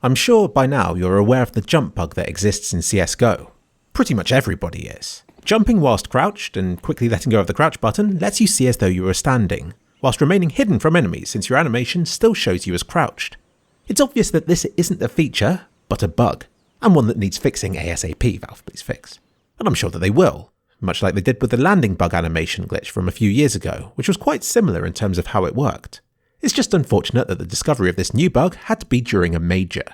I'm sure by now you're aware of the jump bug that exists in CSGO. Pretty much everybody is. Jumping whilst crouched and quickly letting go of the crouch button lets you see as though you were standing, whilst remaining hidden from enemies since your animation still shows you as crouched. It's obvious that this isn't a feature, but a bug, and one that needs fixing ASAP. Valve, please fix. And I'm sure that they will, much like they did with the landing bug animation glitch from a few years ago, which was quite similar in terms of how it worked. It's just unfortunate that the discovery of this new bug had to be during a major.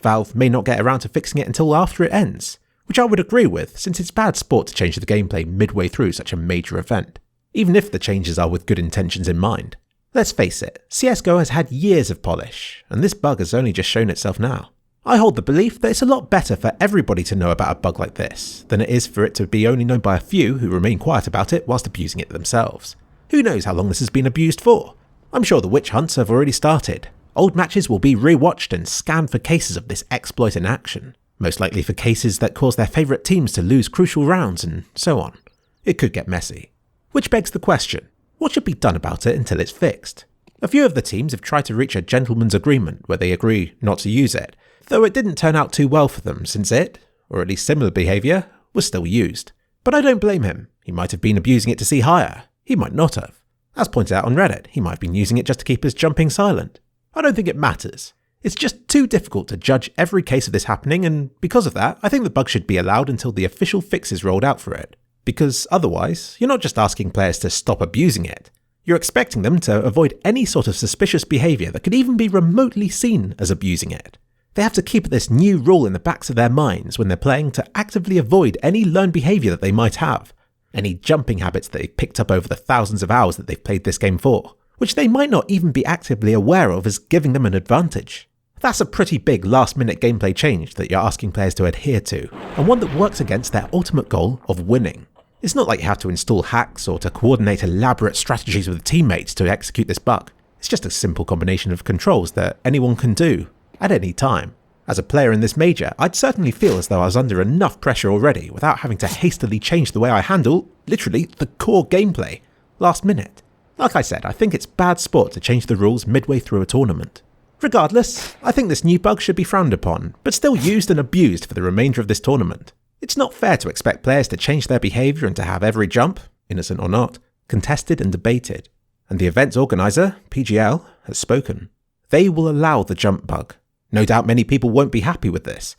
Valve may not get around to fixing it until after it ends, which I would agree with since it's bad sport to change the gameplay midway through such a major event, even if the changes are with good intentions in mind. Let's face it, CSGO has had years of polish, and this bug has only just shown itself now. I hold the belief that it's a lot better for everybody to know about a bug like this, than it is for it to be only known by a few who remain quiet about it whilst abusing it themselves. Who knows how long this has been abused for? I'm sure the witch hunts have already started. Old matches will be rewatched and scanned for cases of this exploit in action, most likely for cases that cause their favourite teams to lose crucial rounds and so on. It could get messy. Which begs the question, what should be done about it until it's fixed? A few of the teams have tried to reach a gentleman's agreement where they agree not to use it, though it didn't turn out too well for them since it, or at least similar behaviour, was still used. But I don't blame him. He might have been abusing it to see higher. He might not have. As pointed out on Reddit, he might have been using it just to keep his jumping silent. I don't think it matters. It's just too difficult to judge every case of this happening, and because of that, I think the bug should be allowed until the official fix is rolled out for it. Because otherwise, you're not just asking players to stop abusing it, you're expecting them to avoid any sort of suspicious behaviour that could even be remotely seen as abusing it. They have to keep this new rule in the backs of their minds when they're playing to actively avoid any learned behaviour that they might have, any jumping habits that they've picked up over the thousands of hours that they've played this game for, which they might not even be actively aware of as giving them an advantage. That's a pretty big last-minute gameplay change that you're asking players to adhere to, and one that works against their ultimate goal of winning. It's not like you have to install hacks or to coordinate elaborate strategies with teammates to execute this bug. It's just a simple combination of controls that anyone can do, at any time. As a player in this major, I'd certainly feel as though I was under enough pressure already without having to hastily change the way I handle, literally, the core gameplay, last minute. Like I said, I think it's bad sport to change the rules midway through a tournament. Regardless, I think this new bug should be frowned upon, but still used and abused for the remainder of this tournament. It's not fair to expect players to change their behaviour and to have every jump, innocent or not, contested and debated. And the event's organiser, PGL, has spoken. They will allow the jump bug. No doubt many people won't be happy with this,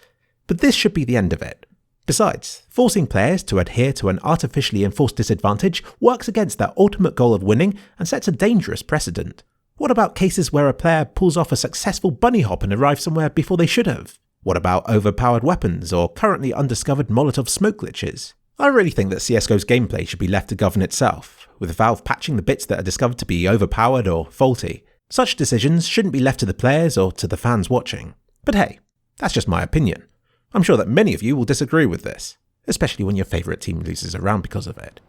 but this should be the end of it. Besides, forcing players to adhere to an artificially enforced disadvantage works against their ultimate goal of winning and sets a dangerous precedent. What about cases where a player pulls off a successful bunny hop and arrives somewhere before they should have? What about overpowered weapons or currently undiscovered Molotov smoke glitches? I really think that CSGO's gameplay should be left to govern itself, with Valve patching the bits that are discovered to be overpowered or faulty. Such decisions shouldn't be left to the players or to the fans watching. But hey, that's just my opinion. I'm sure that many of you will disagree with this, especially when your favourite team loses a round because of it.